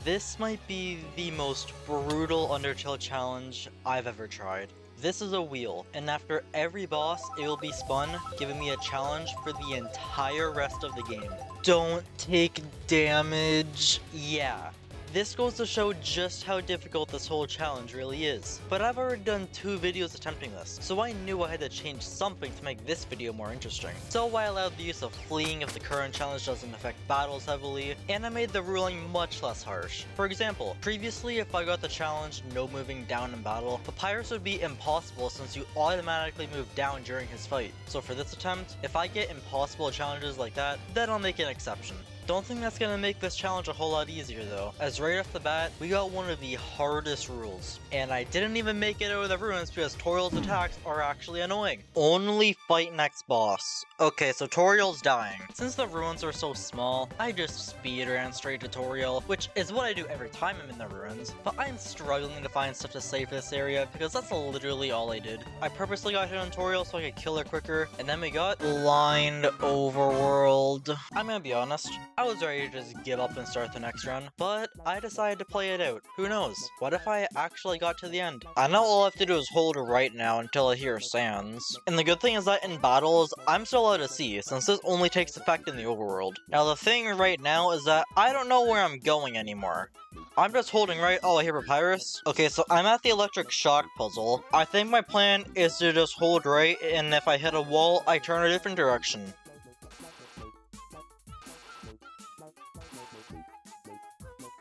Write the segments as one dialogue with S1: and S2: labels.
S1: This might be the most brutal Undertale challenge I've ever tried. This is a wheel, and after every boss, it will be spun, giving me a challenge for the entire rest of the game. Don't take damage. Yeah. This goes to show just how difficult this whole challenge really is. But I've already done 2 videos attempting this, so I knew I had to change something to make this video more interesting. So I allowed the use of fleeing if the current challenge doesn't affect battles heavily, and I made the ruling much less harsh. For example, previously if I got the challenge no moving down in battle, Papyrus would be impossible since you automatically move down during his fight. So for this attempt, if I get impossible challenges like that, then I'll make an exception. Don't think that's gonna make this challenge a whole lot easier though, as right off the bat, we got one of the hardest rules. And I didn't even make it out of the ruins because Toriel's attacks are actually annoying. Only fight next boss. Okay, so Toriel's dying. Since the ruins are so small, I just speedran straight to Toriel, which is what I do every time I'm in the ruins. But I'm struggling to find stuff to save for this area because that's literally all I did. I purposely got hit on Toriel so I could kill her quicker, and then we got Blind Overworld. I'm gonna be honest, I was ready to just give up and start the next run, but I decided to play it out. Who knows? What if I actually got to the end? I know all I have to do is hold right now until I hear Sans. And the good thing is that in battles, I'm still allowed to see, since this only takes effect in the overworld. Now the thing right now is that I don't know where I'm going anymore. I'm just holding right. Oh, I hear Papyrus. Okay, so I'm at the electric shock puzzle. I think my plan is to just hold right, and if I hit a wall, I turn a different direction.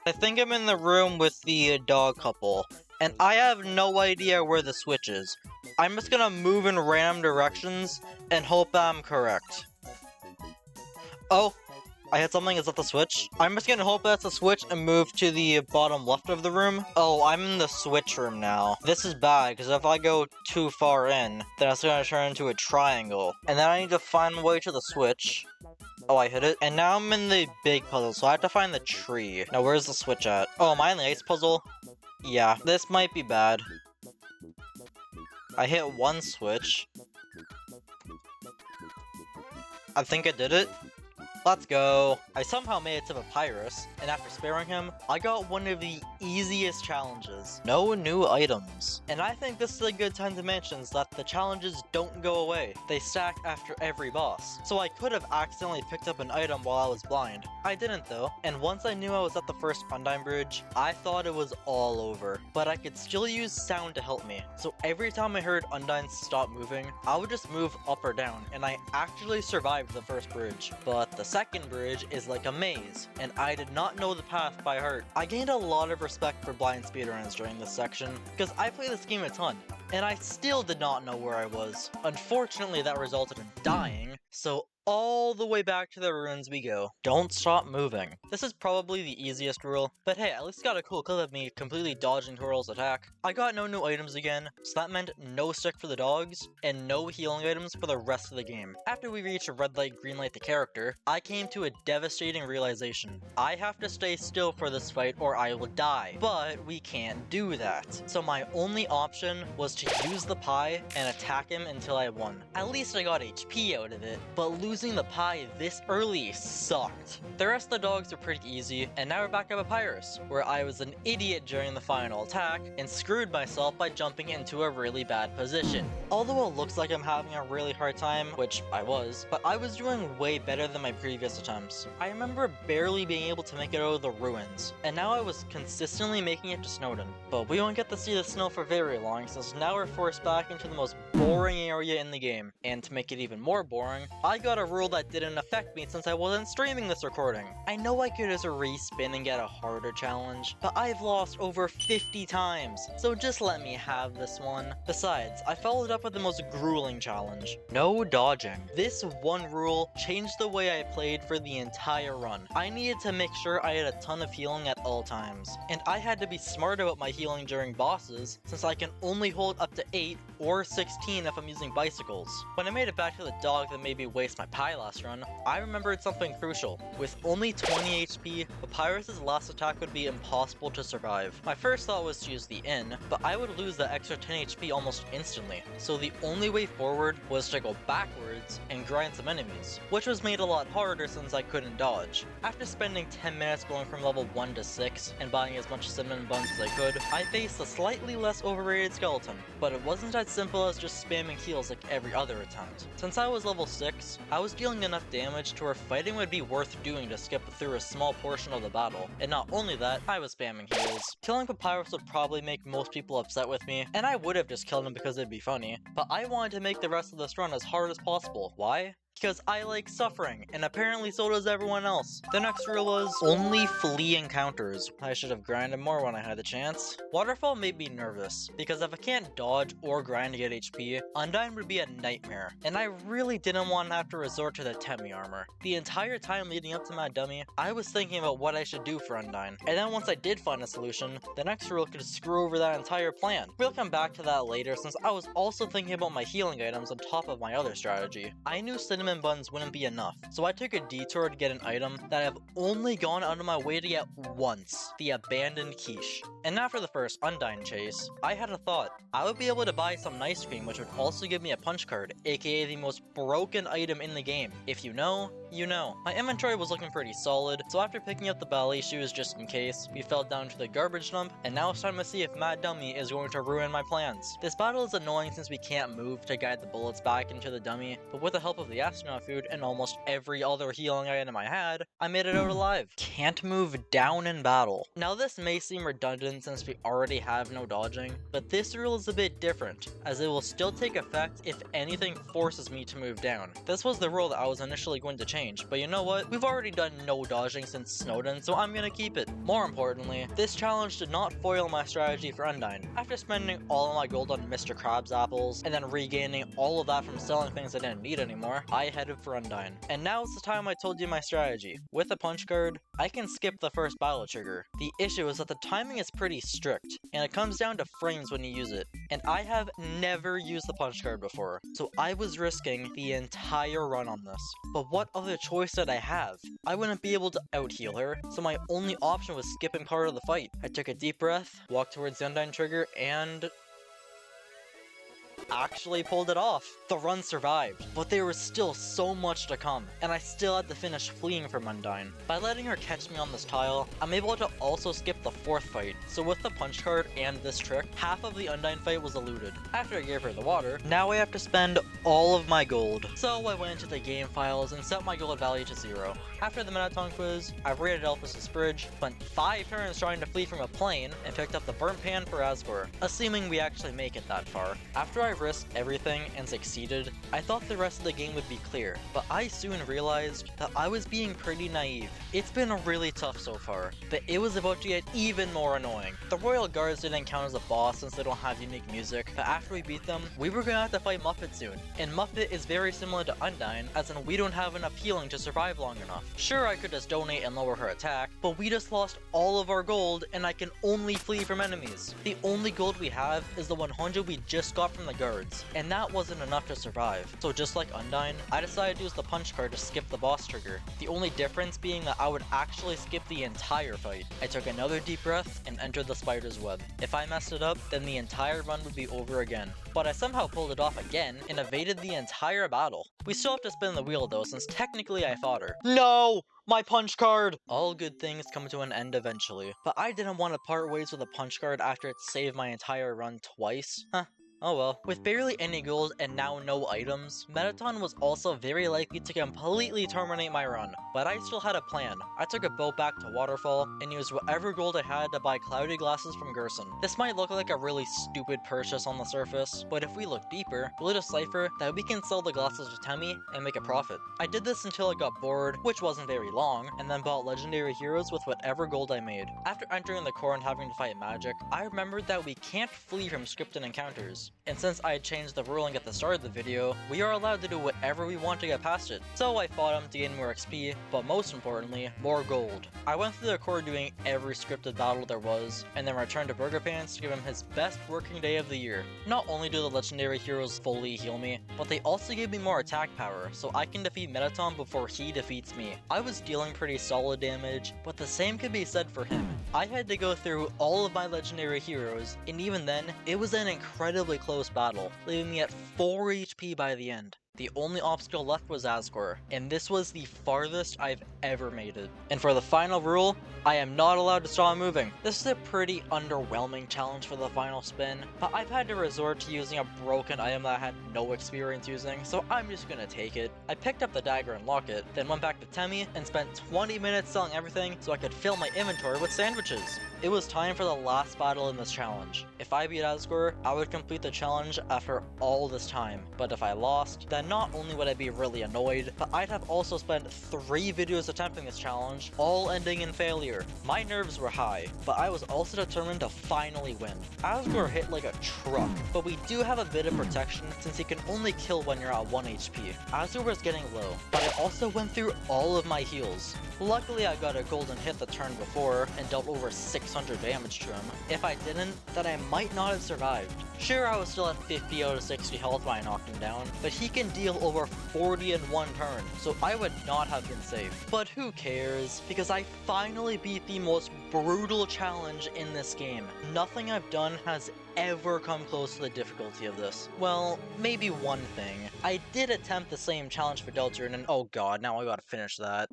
S1: I think I'm in the room with the dog couple, and I have no idea where the switch is. I'm just gonna move in random directions and hope that I'm correct. Oh, I hit something. Is that the switch? I'm just gonna hope that's the switch and move to the bottom left of the room. Oh, I'm in the switch room now. This is bad, because if I go too far in, then it's gonna turn into a triangle. And then I need to find my way to the switch. Oh, I hit it. And now I'm in the big puzzle, so I have to find the tree. Now, where's the switch at? Oh, am I in the ice puzzle? Yeah, this might be bad. I hit one switch. I think I did it. Let's go. I somehow made it to Papyrus, and after sparing him, I got one of the easiest challenges. No new items. And I think this is a good time to mention that the challenges don't go away. They stack after every boss. So I could have accidentally picked up an item while I was blind. I didn't though, and once I knew I was at the first Undyne bridge, I thought it was all over. But I could still use sound to help me. So every time I heard Undyne stop moving, I would just move up or down, and I actually survived the first bridge. But the second bridge is like a maze, and I did not know the path by heart. I gained a lot of respect for blind speedrunners during this section, because I play this game a ton, and I still did not know where I was. Unfortunately, that resulted in dying, so all the way back to the ruins we go. Don't stop moving. This is probably the easiest rule, but hey, at least got a cool clip of me completely dodging Toriel's attack. I got no new items again, so that meant no stick for the dogs, and no healing items for the rest of the game. After we reached a red light, green light the character, I came to a devastating realization. I have to stay still for this fight or I will die, but we can't do that. So my only option was to use the pie and attack him until I won. At least I got HP out of it, but losing the pie this early sucked. The rest of the dogs are pretty easy, and now we're back at Papyrus, where I was an idiot during the final attack and screwed myself by jumping into a really bad position. Although it looks like I'm having a really hard time, which I was, but I was doing way better than my previous attempts. I remember barely being able to make it out of the ruins, and now I was consistently making it to Snowdin. But we won't get to see the snow for very long, since now we're forced back into the most boring area in the game. And to make it even more boring, I got a rule that didn't affect me since I wasn't streaming this recording. I know I could just respin and get a harder challenge, but I've lost over 50 times, so just let me have this one. Besides, I followed up with the most grueling challenge. No dodging. This one rule changed the way I played for the entire run. I needed to make sure I had a ton of healing at all times, and I had to be smart about my healing during bosses, since I can only hold up to 8 or 16 if I'm using bicycles. When I made it back to the dog that made me waste my power high last run, I remembered something crucial. With only 20 HP, Papyrus's last attack would be impossible to survive. My first thought was to use the N, but I would lose that extra 10 HP almost instantly, so the only way forward was to go backwards and grind some enemies, which was made a lot harder since I couldn't dodge. After spending 10 minutes going from level 1 to 6 and buying as much cinnamon buns as I could, I faced a slightly less overrated skeleton, but it wasn't as simple as just spamming heals like every other attempt. Since I was level 6, I was dealing enough damage to where fighting would be worth doing to skip through a small portion of the battle, and not only that, I was spamming heals. Killing Papyrus would probably make most people upset with me, and I would have just killed him because it'd be funny, but I wanted to make the rest of this run as hard as possible. Why? Because I like suffering, and apparently so does everyone else. The next rule was only flee encounters. I should have grinded more when I had the chance. Waterfall made me nervous, because if I can't dodge or grind to get HP, Undyne would be a nightmare, and I really didn't want to have to resort to the Temi armor. The entire time leading up to Mad Dummy, I was thinking about what I should do for Undyne, and then once I did find a solution, the next rule could screw over that entire plan. We'll come back to that later since I was also thinking about my healing items on top of my other strategy. I knew cinnamon buns wouldn't be enough, so I took a detour to get an item that I've only gone out of my way to get once, the abandoned quiche. And after the first Undyne chase, I had a thought. I would be able to buy some ice cream, which would also give me a punch card, aka the most broken item in the game. If you know, you know. My inventory was looking pretty solid, so after picking up the ballet shoes just in case, we fell down to the garbage dump, and now it's time to see if Mad Dummy is going to ruin my plans. This battle is annoying since we can't move to guide the bullets back into the dummy, but with the help of the astronaut food and almost every other healing item I had, I made it out alive. Can't move down in battle. Now this may seem redundant since we already have no dodging, but this rule is a bit different, as it will still take effect if anything forces me to move down. This was the rule that I was initially going to change, but you know what? We've already done no dodging since Snowden, so I'm gonna keep it. More importantly, this challenge did not foil my strategy for Undyne. After spending all of my gold on Mr. Krabs apples, and then regaining all of that from selling things I didn't need anymore, I headed for Undyne. And now is the time I told you my strategy. With a punch card, I can skip the first battle trigger. The issue is that the timing is pretty strict, and it comes down to frames when you use it. And I have never used the punch card before, so I was risking the entire run on this. But what other choice did I have? I wouldn't be able to out-heal her, so my only option was skipping part of the fight. I took a deep breath, walked towards the Undyne trigger, and actually pulled it off. The run survived, but there was still so much to come, and I still had to finish fleeing from Undyne. By letting her catch me on this tile, I'm able to also skip the fourth fight, so with the punch card and this trick, half of the Undyne fight was eluded. After I gave her the water, now I have to spend all of my gold. So I went into the game files and set my gold value to 0. After the Mettaton quiz, I raided Elphis's fridge, spent 5 turns trying to flee from a plane, and picked up the burnt pan for Asgore, assuming we actually make it that far. After I risked everything and succeeded, I thought the rest of the game would be clear, but I soon realized that I was being pretty naive. It's been really tough so far, but it was about to get even more annoying. The Royal Guards didn't count as a boss since they don't have unique music, but after we beat them, we were gonna have to fight Muffet soon, and Muffet is very similar to Undyne, as in we don't have enough healing to survive long enough. Sure, I could just donate and lower her attack, but we just lost all of our gold, and I can only flee from enemies. The only gold we have is the 100 we just got from the guards, and that wasn't enough to survive. So just like Undyne, I decided to use the punch card to skip the boss trigger, the only difference being that I would actually skip the entire fight. I took another deep breath and entered the spider's web. If I messed it up, then the entire run would be over again. But I somehow pulled it off again and evaded the entire battle. We still have to spin the wheel though, since technically I fought her. No! My punch card! All good things come to an end eventually, but I didn't want to part ways with a punch card after it saved my entire run twice. Huh. Oh well. With barely any gold and now no items, Mettaton was also very likely to completely terminate my run, but I still had a plan. I took a boat back to Waterfall and used whatever gold I had to buy cloudy glasses from Gerson. This might look like a really stupid purchase on the surface, but if we look deeper, we'll decipher that we can sell the glasses to Temi and make a profit. I did this until I got bored, which wasn't very long, and then bought legendary heroes with whatever gold I made. After entering the core and having to fight magic, I remembered that we can't flee from scripted encounters. heroes. And since I had changed the ruling at the start of the video, we are allowed to do whatever we want to get past it. So I fought him to gain more XP, but most importantly, more gold. I went through the core doing every scripted battle there was, and then returned to Burger Pants to give him his best working day of the year. Not only do the legendary heroes fully heal me, but they also give me more attack power, so I can defeat Mettaton before he defeats me. I was dealing pretty solid damage, but the same could be said for him. I had to go through all of my legendary heroes, and even then, it was an incredibly close battle, leaving me at 4 HP by the end. The only obstacle left was Asgore, and this was the farthest I've ever made it. And for the final rule, I am not allowed to stop moving. This is a pretty underwhelming challenge for the final spin, but I've had to resort to using a broken item that I had no experience using, so I'm just gonna take it. I picked up the dagger and locket, then went back to Temmie and spent 20 minutes selling everything so I could fill my inventory with sandwiches. It was time for the last battle in this challenge. If I beat Asgore, I would complete the challenge after all this time, but if I lost, then not only would I be really annoyed, but I'd have also spent 3 videos attempting this challenge, all ending in failure. My nerves were high, but I was also determined to finally win. Asgore hit like a truck, but we do have a bit of protection since he can only kill when you're at 1 HP. Asgore was getting low, but I also went through all of my heals. Luckily I got a golden hit the turn before and dealt over 600 damage to him. If I didn't, then I might not have survived. Sure, I was still at 50 out of 60 health when I knocked him down, but he can deal over 40 in 1 turn, so I would not have been safe. But who cares, because I finally beat the most brutal challenge in this game. Nothing I've done has ever come close to the difficulty of this. Well, maybe one thing. I did attempt the same challenge for Deltarune and oh god, now I gotta finish that.